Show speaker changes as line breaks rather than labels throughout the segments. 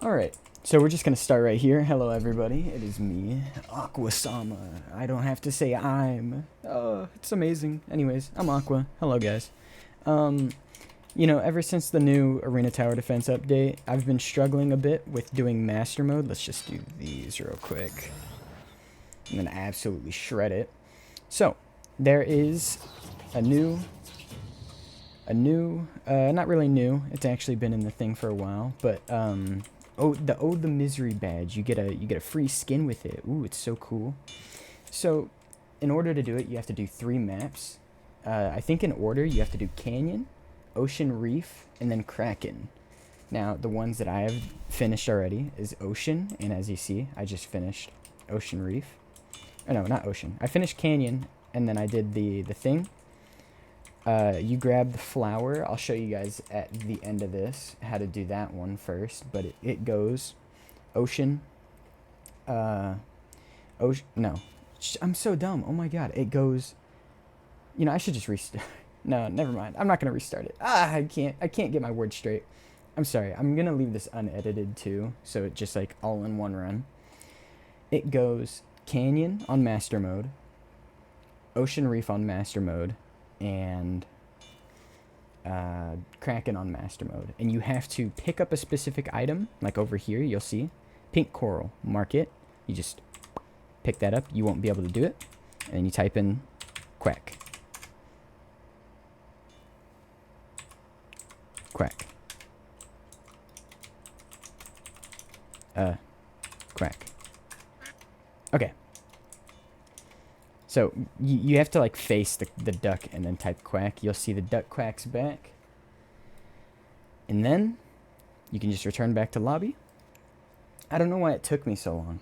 Alright, so we're just gonna start right here. Hello everybody, it is me, Aqua-sama. I don't have to say I'm. Oh, it's amazing. Anyways, I'm Aqua. Hello guys. Ever since the new Arena Tower Defense update, I've been struggling a bit with doing Master Mode. Let's just do these real quick. I'm gonna absolutely shred it. So, there is a new, not really new, it's actually been in the thing for a while, but, the Misery badge. You get a free skin with it. Ooh, it's so cool. So, in order to do it, you have to do 3 maps. I think in order, you have to do Canyon, Ocean Reef, and then Kraken. Now, the ones that I have finished already is Ocean, and as you see, I just finished Ocean Reef. Oh, no, not Ocean. I finished Canyon, and then I did the thing. You grab the flower. I'll show you guys at the end of this how to do that one first, but it goes Ocean, Ocean, no, I'm so dumb, oh my god, it goes, I should just restart. No, never mind, I'm not gonna restart it. I can't get my words straight. I'm sorry, I'm gonna leave this unedited too, so it just like all in one run. It goes Canyon on Master Mode, Ocean Reef on Master Mode, and Kraken on Master Mode. And you have to pick up a specific item, like over here, you'll see pink coral, mark it, you just pick that up, you won't be able to do it, and then you type in quack. Quack. Quack. Okay. So, you have to, like, face the duck and then type quack. You'll see the duck quacks back. And then, you can just return back to lobby. I don't know why it took me so long.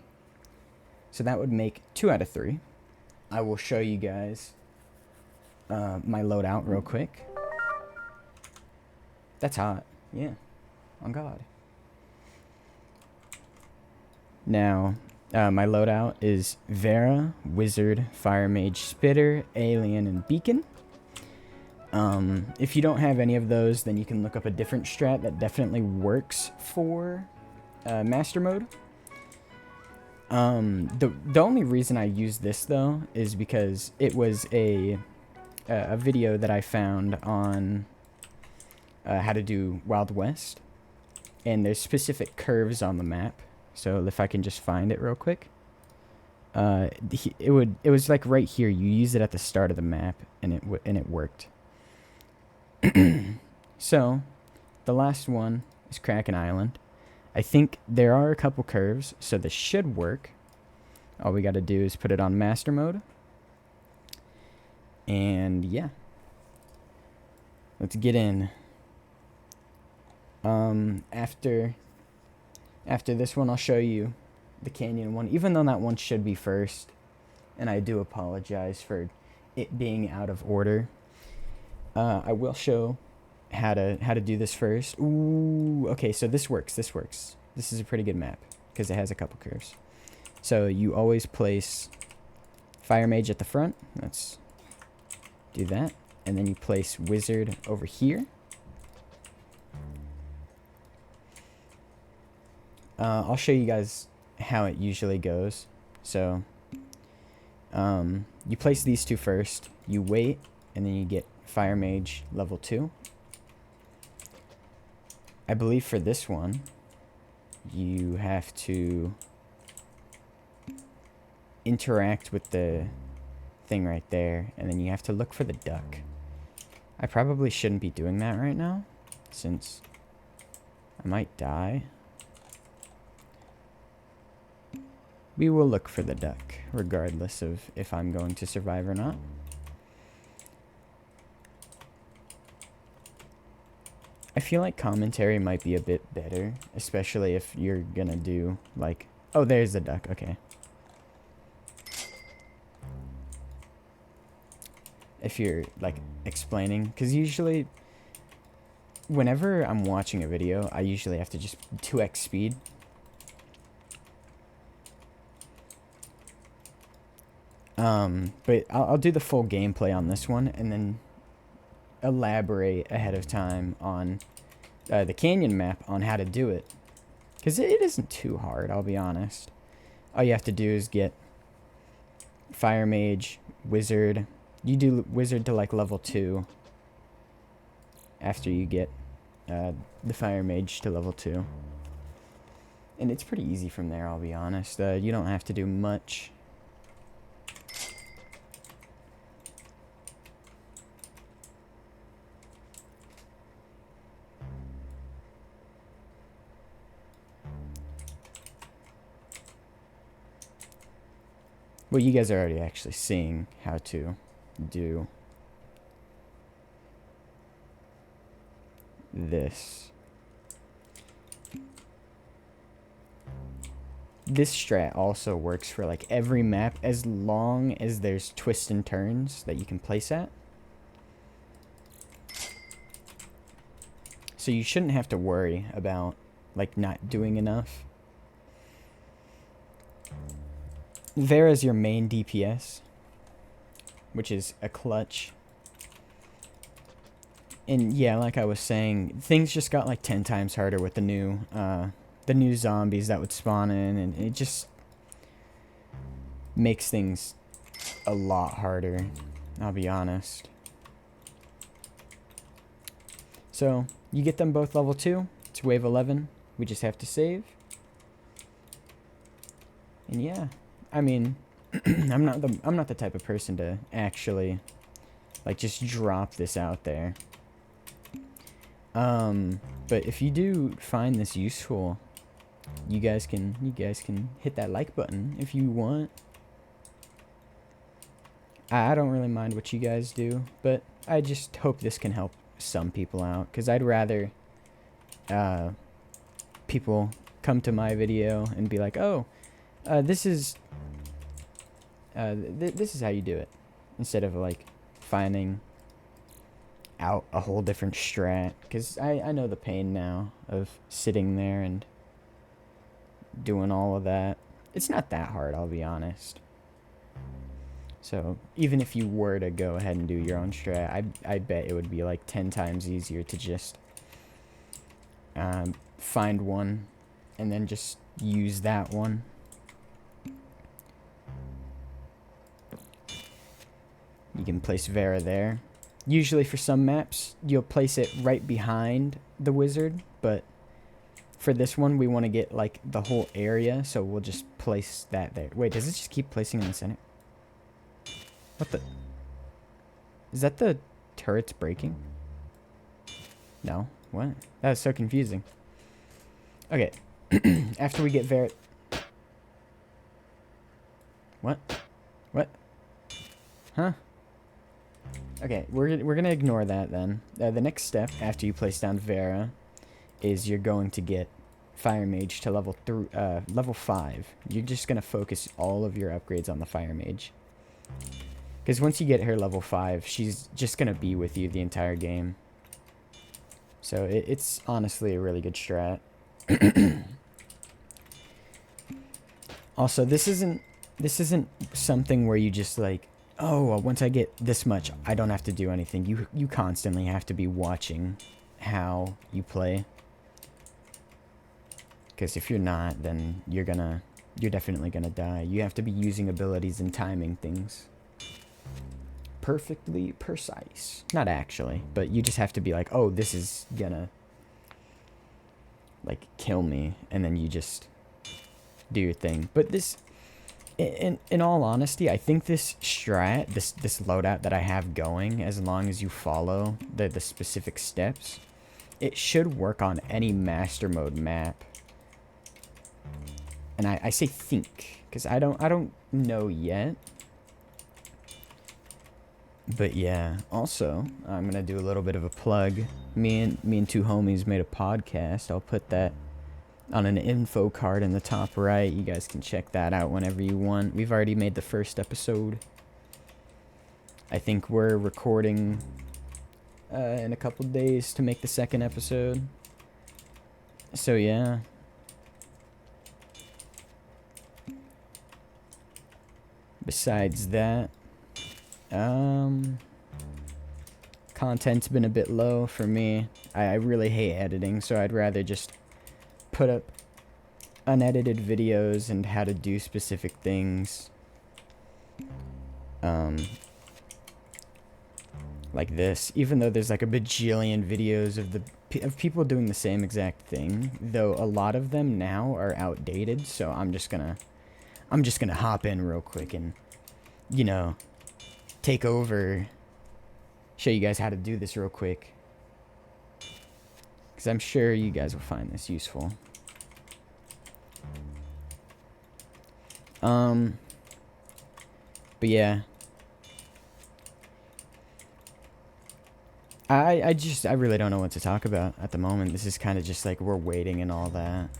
So that would make 2 out of 3. I will show you guys my loadout real quick. That's hot. Yeah. On God. Now, my loadout is Vera, Wizard, Fire Mage, Spitter, Alien, and Beacon. If you don't have any of those, then you can look up a different strat that definitely works for Master Mode. The only reason I use this, though, is because it was a video that I found on how to do Wild West. And there's specific curves on the map. So if I can just find it real quick, it was like right here. You use it at the start of the map, and it worked. So, the last one is Kraken Island. I think there are a couple curves, so this should work. All we got to do is put it on Master Mode, and yeah, let's get in. After this one, I'll show you the Canyon one, even though that one should be first, and I do apologize for it being out of order. I will show how to do this first. Ooh, okay, so this works. This is a pretty good map because it has a couple curves. So you always place Fire Mage at the front. Let's do that, and then you place Wizard over here. I'll show you guys how it usually goes. So, you place these 2 first, you wait, and then you get Fire Mage level 2. I believe for this one, you have to interact with the thing right there, and then you have to look for the duck. I probably shouldn't be doing that right now, since I might die. We will look for the duck, regardless of if I'm going to survive or not. I feel like commentary might be a bit better, especially if you're gonna do, like... Oh, there's the duck, okay. If you're, like, explaining, because usually, whenever I'm watching a video, I usually have to just 2x speed. But I'll do the full gameplay on this one, and then elaborate ahead of time on the Canyon map on how to do it. Because it isn't too hard, I'll be honest. All you have to do is get Fire Mage, Wizard. You do Wizard to like level 2 after you get the Fire Mage to level 2. And it's pretty easy from there, I'll be honest. You don't have to do much. Well, you guys are already actually seeing how to do this. This strat also works for like every map as long as there's twists and turns that you can place at. So you shouldn't have to worry about like not doing enough. Vera's your main DPS, which is a clutch. And yeah, like I was saying, things just got like 10 times harder with the new zombies that would spawn in, and it just makes things a lot harder, I'll be honest. So, you get them both level 2. It's wave 11. We just have to save. And yeah, I mean, I'm not the type of person to actually like just drop this out there. But if you do find this useful, you guys can hit that like button if you want. I don't really mind what you guys do, but I just hope this can help some people out, because I'd rather people come to my video and be like, oh, this is this is how you do it, instead of like finding out a whole different strat, because I know the pain now of sitting there and doing all of that. It's not that hard, I'll be honest. So even if you were to go ahead and do your own strat, I bet it would be like 10 times easier to just find one and then just use that one. You can place Vera there. Usually for some maps, you'll place it right behind the wizard, but for this one, we want to get like the whole area, so we'll just place that there. Wait, does it just keep placing in the center? What the? Is that the turrets breaking? No? What? That was so confusing. Okay. After we get Vera... What? What? Huh? Okay, we're gonna ignore that then. The next step after you place down Vera is you're going to get Fire Mage to level 5. You're just gonna focus all of your upgrades on the Fire Mage, because once you get her level 5, she's just gonna be with you the entire game. So it's honestly a really good strat. Also, this isn't something where you just like, oh, well, once I get this much, I don't have to do anything. You constantly have to be watching how you play. Because if you're not, then you're definitely gonna die. You have to be using abilities and timing things perfectly precise. Not actually, but you just have to be like, oh, this is gonna like kill me, and then you just do your thing. But this, in all honesty, I think this strat, this loadout that I have going, as long as you follow the specific steps, it should work on any master mode map. And I say think, because I don't know yet. But yeah, also, I'm gonna do a little bit of a plug. Me and two homies made a podcast. I'll put that on an info card in the top right. You guys can check that out whenever you want. We've already made the first episode. I think we're recording in a couple days to make the second episode. So yeah. Besides that, content's been a bit low for me. I really hate editing, so I'd rather just put up unedited videos and how to do specific things. Like this, even though there's like a bajillion videos of people doing the same exact thing, though a lot of them now are outdated, so I'm just gonna hop in real quick and, you know, take over, show you guys how to do this real quick, because I'm sure you guys will find this useful. But yeah, I really don't know what to talk about at the moment. This is kind of just like we're waiting and all that.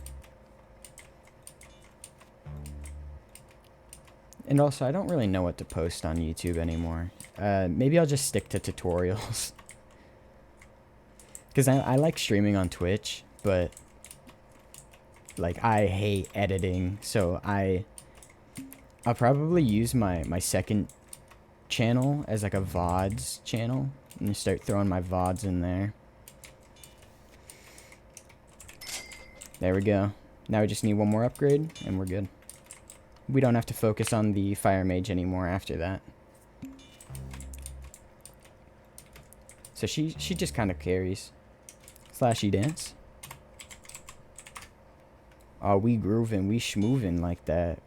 And also, I don't really know what to post on YouTube anymore. Maybe I'll just stick to tutorials. Because I like streaming on Twitch, but like I hate editing, so I'll probably use my second channel as like a VODs channel and start throwing my VODs in there. There we go. Now we just need one more upgrade and we're good. We don't have to focus on the Fire Mage anymore after that. So she just kind of carries. Slashy dance. Oh, we grooving, we schmoovin' like that.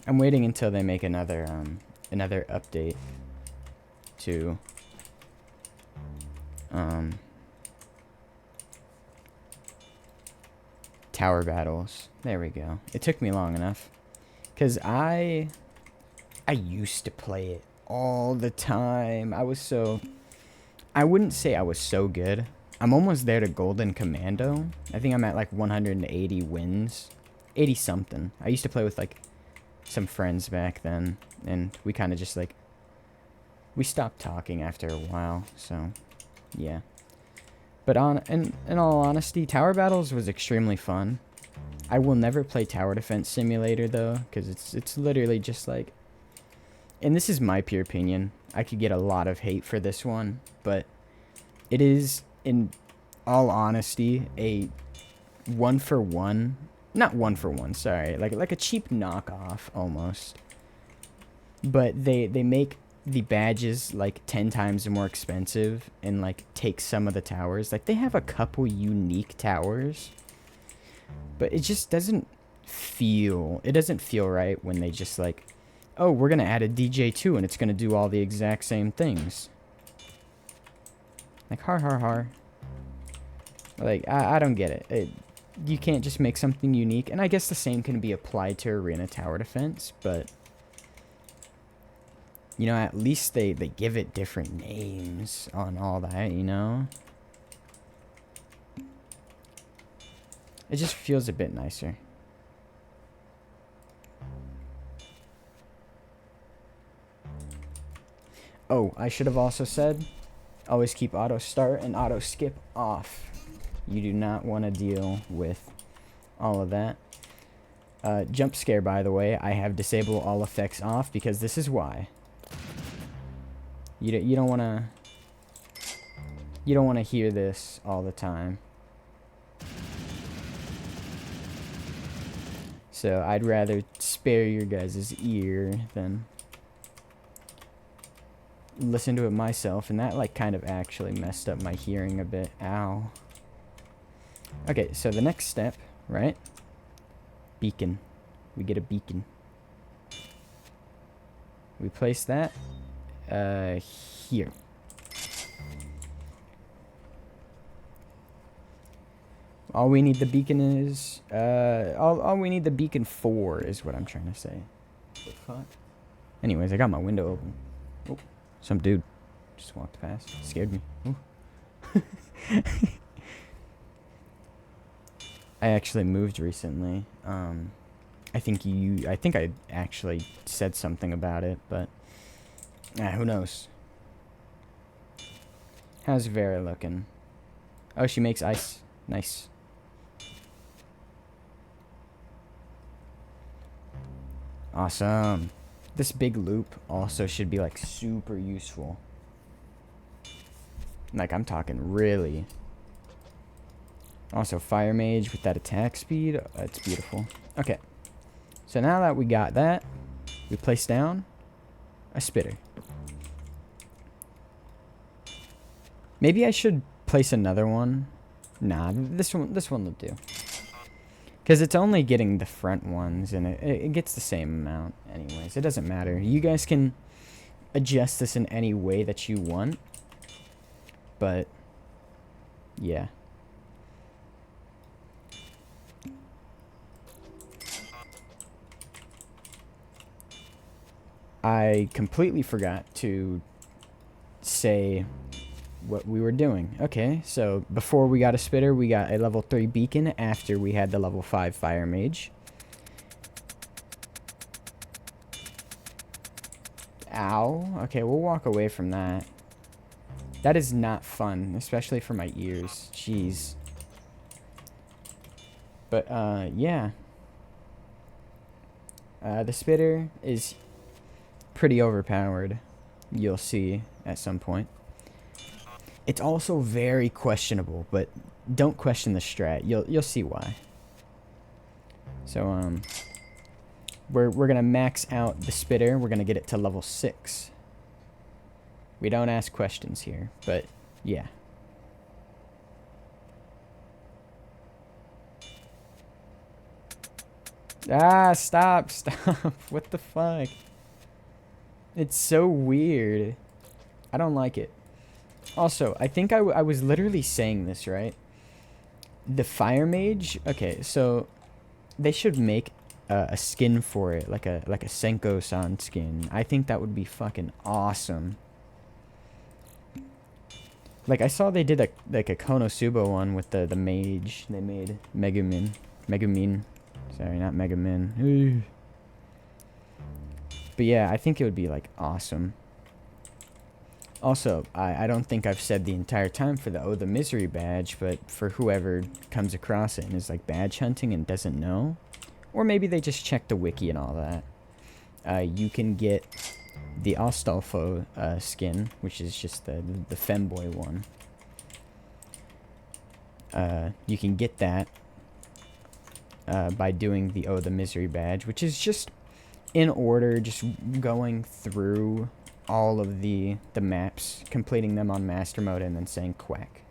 I'm waiting until they make another update to tower battles. There we go. It took me long enough, cause I used to play it all the time. I wouldn't say I was so good. I'm almost there to Golden Commando. I think I'm at like 180 wins, 80 something. I used to play with like some friends back then, and we kind of just like, we stopped talking after a while, so yeah. But in all honesty, tower battles was extremely fun. I will never play Tower Defense Simulator though, because it's literally just like, and this is my pure opinion, I could get a lot of hate for this one, but it is, in all honesty, a one-for-one, not one-for-one, sorry, like a cheap knockoff almost. But they make the badges like 10 times more expensive and like take some of the towers. Like they have a couple unique towers, but it just doesn't feel right when they just like, oh, we're gonna add a DJ2 and it's gonna do all the exact same things. Like har. Like I don't get it. You can't just make something unique, and I guess the same can be applied to Arena Tower Defense, but you know, at least they give it different names on all that, you know? It just feels a bit nicer. Oh, I should have also said, always keep auto start and auto skip off. You do not want to deal with all of that. Jump scare, by the way, I have disabled all effects off because this is why. You don't want to hear this all the time. So I'd rather spare your guys' ear than listen to it myself, and that like kind of actually messed up my hearing a bit. Ow. Okay, so the next step, right? Beacon. We get a beacon. We place that here. All we need the beacon is all we need the beacon for is what I'm trying to say. What the fuck? Anyways, I got my window open. Oh, some dude just walked past. Scared me. I actually moved recently. I think I actually said something about it, but who knows? How's Vera looking? Oh, she makes ice. Nice. Awesome. This big loop also should be like super useful. Like I'm talking really Also, Fire Mage with that attack speed. That's beautiful. Okay. So now that we got that, we place down a spitter. Maybe I should place another one. Nah, this one will do. Because it's only getting the front ones, and it gets the same amount anyways. It doesn't matter. You guys can adjust this in any way that you want. But, yeah. I completely forgot to say what we were doing. Okay, so before we got a spitter, we got a level 3 beacon after we had the level 5 fire mage. Ow. Okay, we'll walk away from that. That is not fun, especially for my ears. Jeez. But, yeah. The spitter is pretty overpowered. You'll see at some point. It's also very questionable, but don't question the strat. You'll see why. So, we're gonna max out the spitter. We're gonna get it to level 6. We don't ask questions here, but yeah. Ah, stop. What the fuck? It's so weird. I don't like it. Also, I think I was literally saying this, right? The Fire Mage, okay, so they should make a skin for it, like a Senko-san skin. I think that would be fucking awesome. Like, I saw they did a Konosuba one with the mage. They made Megumin. Sorry, not Megumin. But yeah, I think it would be, like, awesome. Also, I don't think I've said the entire time for the Misery badge, but for whoever comes across it and is, like, badge hunting and doesn't know, or maybe they just check the wiki and all that, you can get the Astolfo skin, which is just the femboy one. You can get that by doing the Misery badge, which is just in order, just going through all of the maps, completing them on master mode, and then saying quack.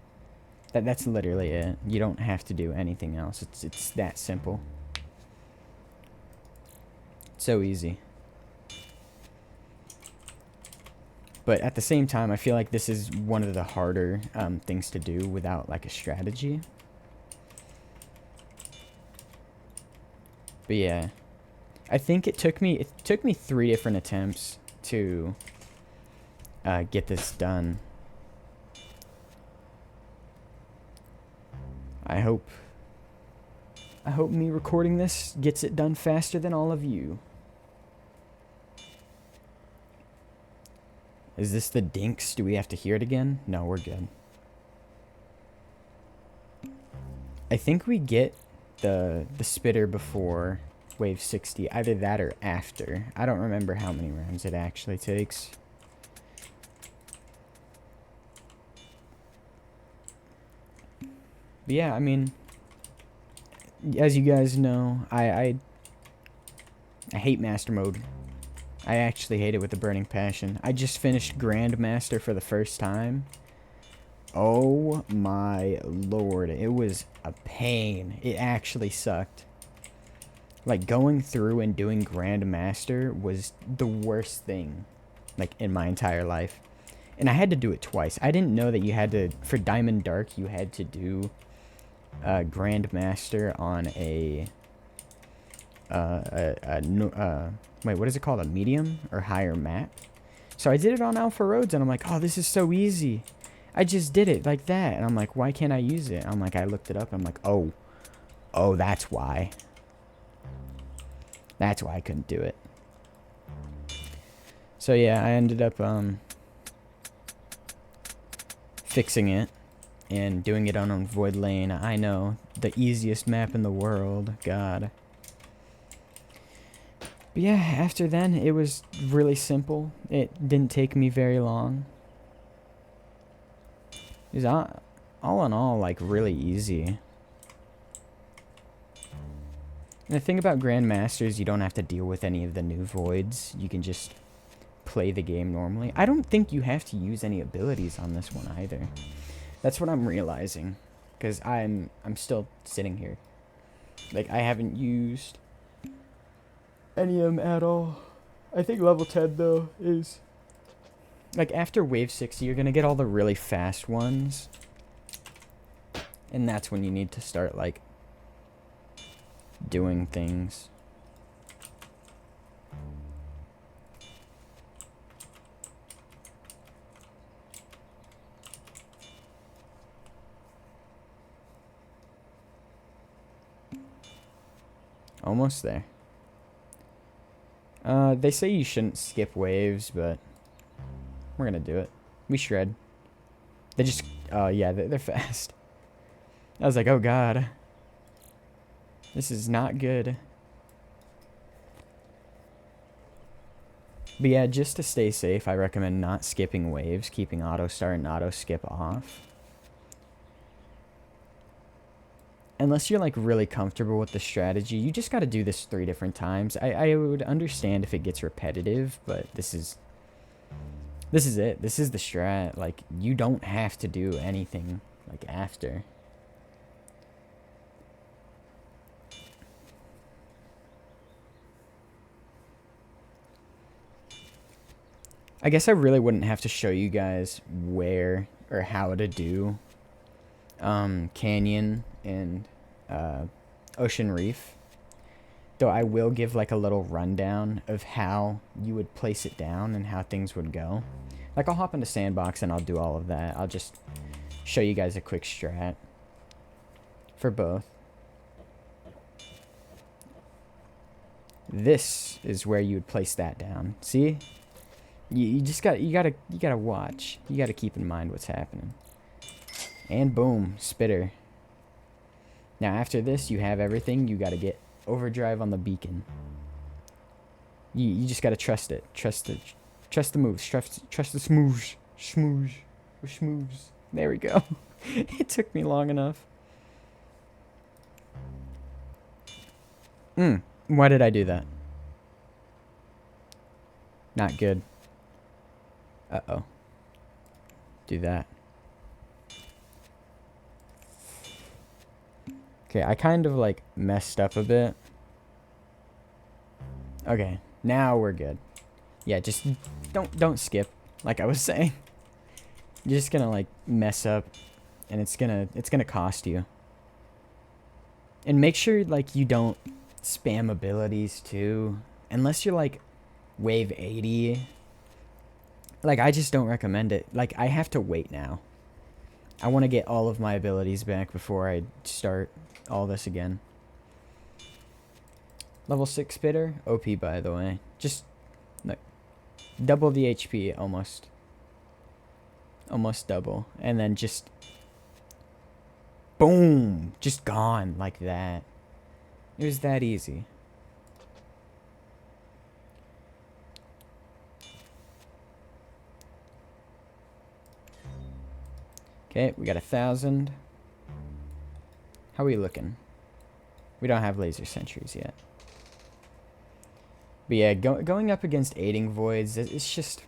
That's literally it. You don't have to do anything else. It's that simple. So easy. But at the same time, I feel like this is one of the harder things to do without, like, a strategy. But yeah, I think it took me 3 different attempts to get this done. I hope me recording this gets it done faster than all of you. Is this the dinks? Do we have to hear it again? No, we're good. I think we get the spitter before wave 60. Either that or after. I don't remember how many rounds it actually takes. But yeah, I mean, as you guys know, I hate master mode. I actually hate it with a burning passion. I just finished Grandmaster for the first time. Oh my lord, it was a pain. It actually sucked. Like, going through and doing Grandmaster was the worst thing, like, in my entire life. And I had to do it twice. I didn't know that you had to, for Diamond Dark, you had to do Grandmaster on wait, what is it called? A medium or higher map? So I did it on Alpha Roads, and I'm like, oh, this is so easy. I just did it like that. And I'm like, why can't I use it? I'm like, I looked it up. I'm like, oh, that's why. That's why I couldn't do it. So yeah, I ended up fixing it and doing it on Void Lane. I know, the easiest map in the world. God. But yeah, after then, it was really simple. It didn't take me very long. It was all in all, like, really easy. And the thing about Grandmasters, you don't have to deal with any of the new voids. You can just play the game normally. I don't think you have to use any abilities on this one either. That's what I'm realizing. Because I'm still sitting here. Like, I haven't used any of them at all. I think level 10, though, is... Like, after wave 60, you're going to get all the really fast ones. And that's when you need to start, like, doing things. Almost there. They say you shouldn't skip waves, but we're gonna do it. We shred. They just, yeah, they're fast. I was like, oh god. This is not good. But yeah, just to stay safe, I recommend not skipping waves, keeping auto start and auto skip off. Unless you're like really comfortable with the strategy, you just got to do this 3 different times. I would understand if it gets repetitive, but this is it. This is the strat. Like, you don't have to do anything like after. I guess I really wouldn't have to show you guys where or how to do Canyon and Ocean Reef. Though I will give like a little rundown of how you would place it down and how things would go. Like, I'll hop into Sandbox and I'll do all of that. I'll just show you guys a quick strat for both. This is where you would place that down. See? You just gotta watch. You gotta keep in mind what's happening. And boom, spitter. Now after this, you have everything. You gotta get overdrive on the beacon. You just gotta trust it. Trust the moves. Trust the smoosh. There we go. It took me long enough. Why did I do that? Not good. Uh-oh. Do that. Okay, I kind of like messed up a bit. Okay, now we're good. Yeah, just don't skip, like I was saying. You're just gonna like mess up and it's gonna cost you. And make sure like you don't spam abilities too. Unless you're like wave 80. Like, I just don't recommend it. Like, I have to wait now. I want to get all of my abilities back before I start all this again. Level 6 spitter. OP, by the way. Just, like, double the HP, almost. Almost double. And then just... boom! Just gone, like that. It was that easy. Okay, we got 1,000. How are we looking? We don't have laser sentries yet. But yeah, going up against aiding voids, it's just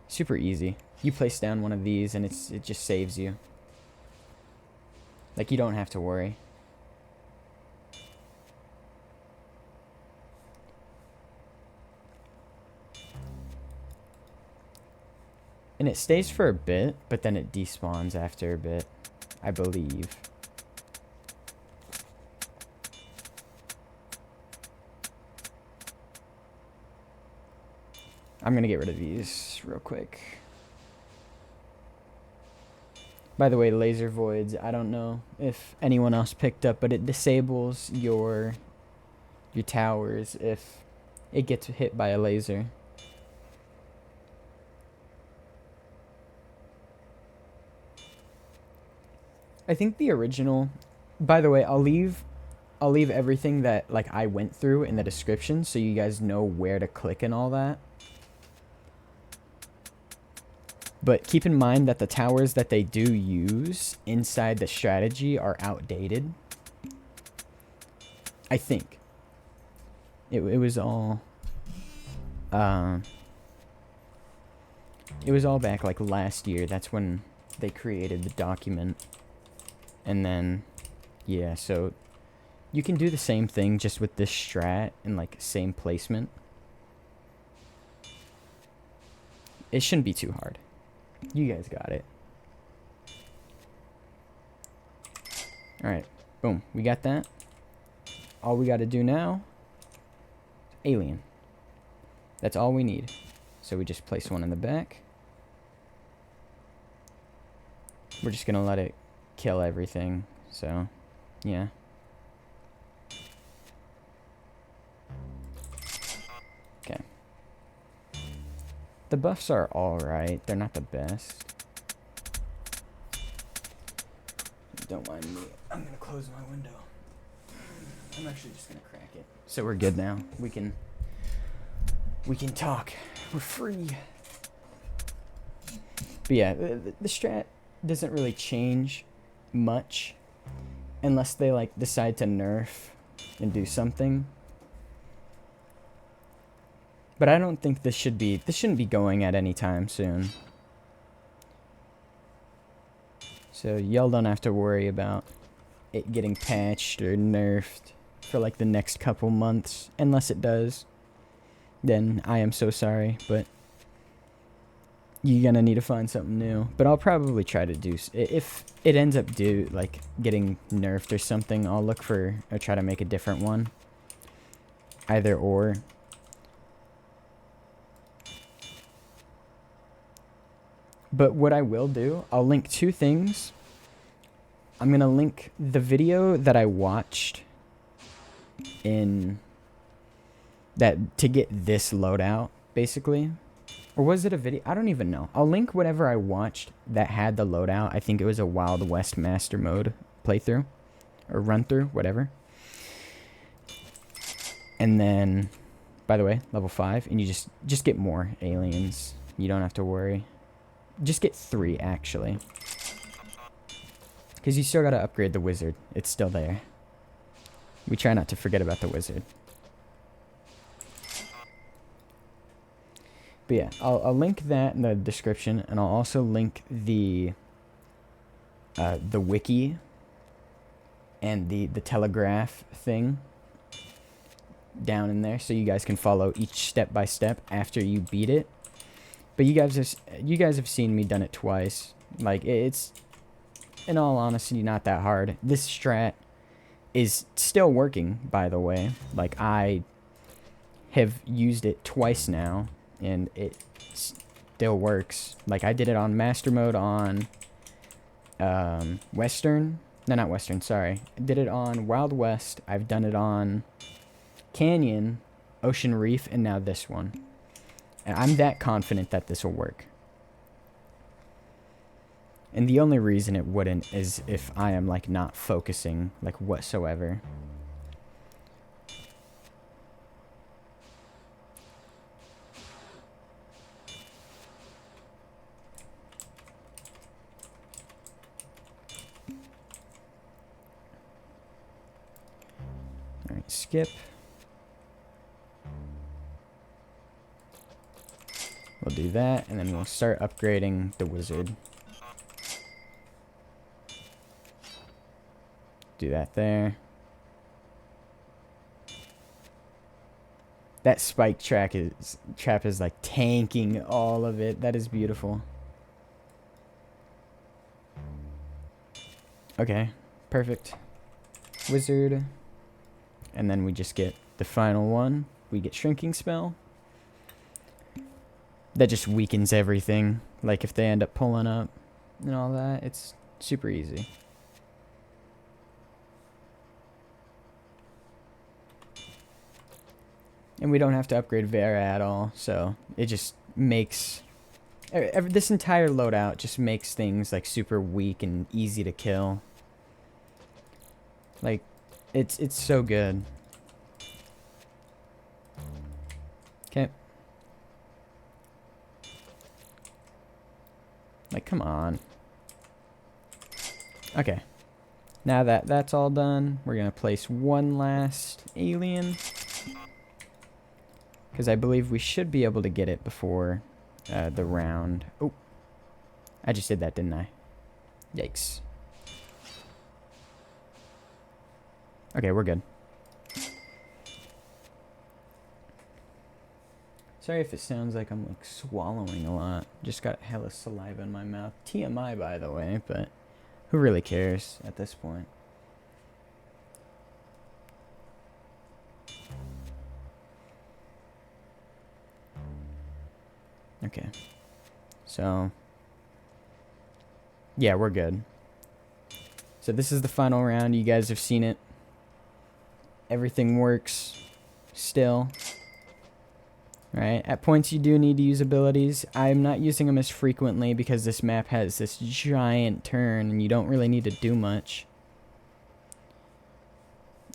super easy. You place down one of these and it just saves you. Like, you don't have to worry. And it stays for a bit, but then it despawns after a bit, I believe. I'm gonna get rid of these real quick. By the way, laser voids, I don't know if anyone else picked up, but it disables your towers if it gets hit by a laser. I think the original, by the way, I'll leave everything that like I went through in the description so you guys know where to click and all that. But keep in mind that the towers that they do use inside the strategy are outdated. I think. It was all... it was all back, like, last year. That's when they created the document. And then, yeah, so... You can do the same thing just with this strat and, like, same placement. It shouldn't be too hard. You guys got it. Alright, boom. We got that. All we got to do now... Alien. That's all we need. So we just place one in the back. We're just going to let it kill everything. So, yeah. Okay. The buffs are alright. They're not the best. Don't mind me. I'm going to close my window. I'm actually just going to crack it. So we're good now. We can talk. We're free. But yeah, the strat doesn't really change much unless they like decide to nerf and do something. But I don't think this shouldn't be going at any time soon. So y'all don't have to worry about it getting patched or nerfed for like the next couple months. Unless it does, then I am so sorry, but you're gonna need to find something new. But I'll probably try to do, if it ends up like getting nerfed or something, I'll look for or try to make a different one. Either or. But what I will do, I'll link two things. I'm going to link the video that I watched in that to get this loadout, basically. Or was it a video? I don't even know. I'll link whatever I watched that had the loadout. I think it was a Wild West Master Mode playthrough. Or run through, whatever. And then, by the way, level 5. And you just get more aliens. You don't have to worry. Just get 3, actually. Because you still got to upgrade the wizard. It's still there. We try not to forget about the wizard. But yeah, I'll link that in the description. And I'll also link the wiki and the telegraph thing down in there. So you guys can follow each step by step after you beat it. But you guys have seen me done it twice. Like, it's, in all honesty, not that hard. This strat is still working, by the way. Like, I have used it twice now, and it still works. Like, I did it on Master Mode on Western. No, not Western, sorry. I did it on Wild West. I've done it on Canyon, Ocean Reef, and now this one. And I'm that confident that this will work. And the only reason it wouldn't is if I am, like, not focusing, like, whatsoever. Alright, skip. We'll do that, and then we'll start upgrading the wizard. Do that there. That spike trap is like tanking all of it. That is beautiful. Okay, perfect. Wizard. And then we just get the final one. We get Shrinking Spell. That just weakens everything. Like if they end up pulling up and all that, it's super easy. And we don't have to upgrade Vera at all, so it just makes... this entire loadout just makes things like super weak and easy to kill. Like, it's so good. Okay. Like, come on. Okay. Now that that's all done, we're going to place one last alien. Because I believe we should be able to get it before the round. Oh, I just did that, didn't I? Yikes. Okay, we're good. Sorry if it sounds like I'm like swallowing a lot. Just got hella saliva in my mouth. TMI, by the way, but who really cares at this point? Okay. So, yeah, we're good. So this is the final round. You guys have seen it. Everything works still. Right? At points you do need to use abilities. I'm not using them as frequently because this map has this giant turn and you don't really need to do much.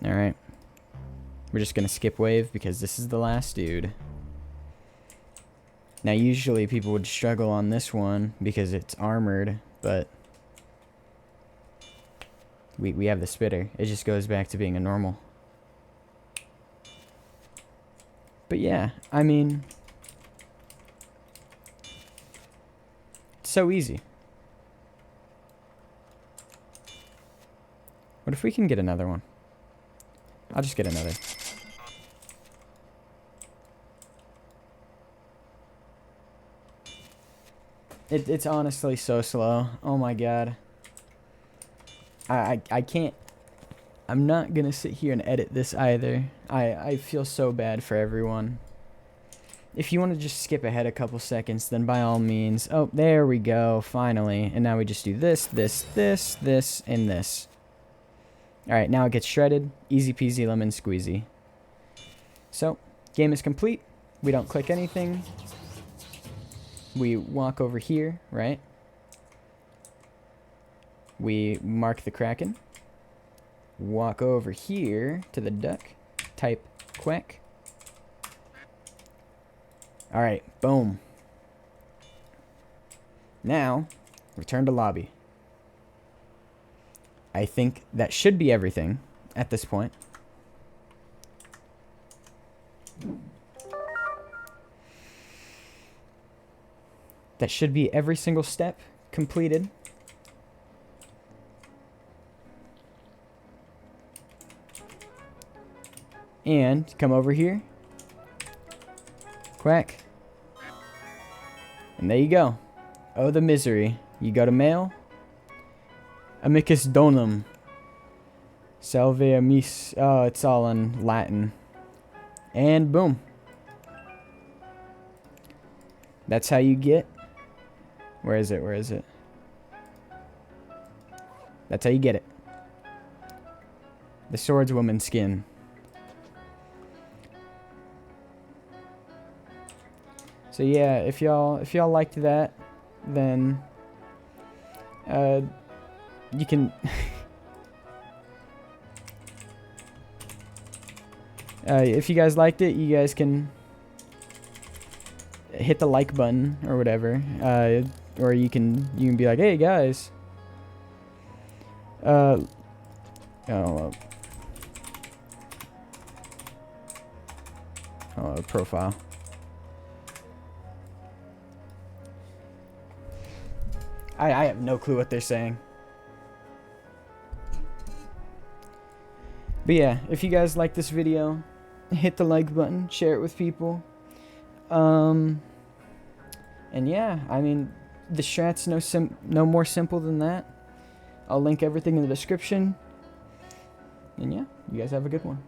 Alright. We're just going to skip wave because this is the last dude. Now usually people would struggle on this one because it's armored, but we have the spitter. It just goes back to being a normal. But yeah, I mean, it's so easy. What if we can get another one? I'll just get another. It's honestly so slow. Oh my god. I can't. I'm not gonna sit here and edit this either. I feel so bad for everyone. If you want to just skip ahead a couple seconds, then by all means. Oh, there we go, finally. And now we just do this, this, this, this, and this. Alright, now it gets shredded. Easy peasy lemon squeezy. So, game is complete. We don't click anything. We walk over here, right? We mark the Kraken. Walk over here to the duck. Type quack. Alright, boom. Now, return to lobby. I think that should be everything at this point. That should be every single step completed. And come over here. Quack. And there you go. Oh, the misery. You go to mail. Amicus donum. Salve amis. Oh, it's all in Latin. And boom. That's how you get. Where is it? Where is it? That's how you get it. The swordswoman skin. So yeah, if y'all liked that, then you can if you guys liked it, you guys can hit the like button or whatever, or you can be like, hey guys, profile. I have no clue what they're saying. But yeah, if you guys like this video, hit the like button, share it with people. And yeah, I mean, the strat's no more simple than that. I'll link everything in the description. And yeah, you guys have a good one.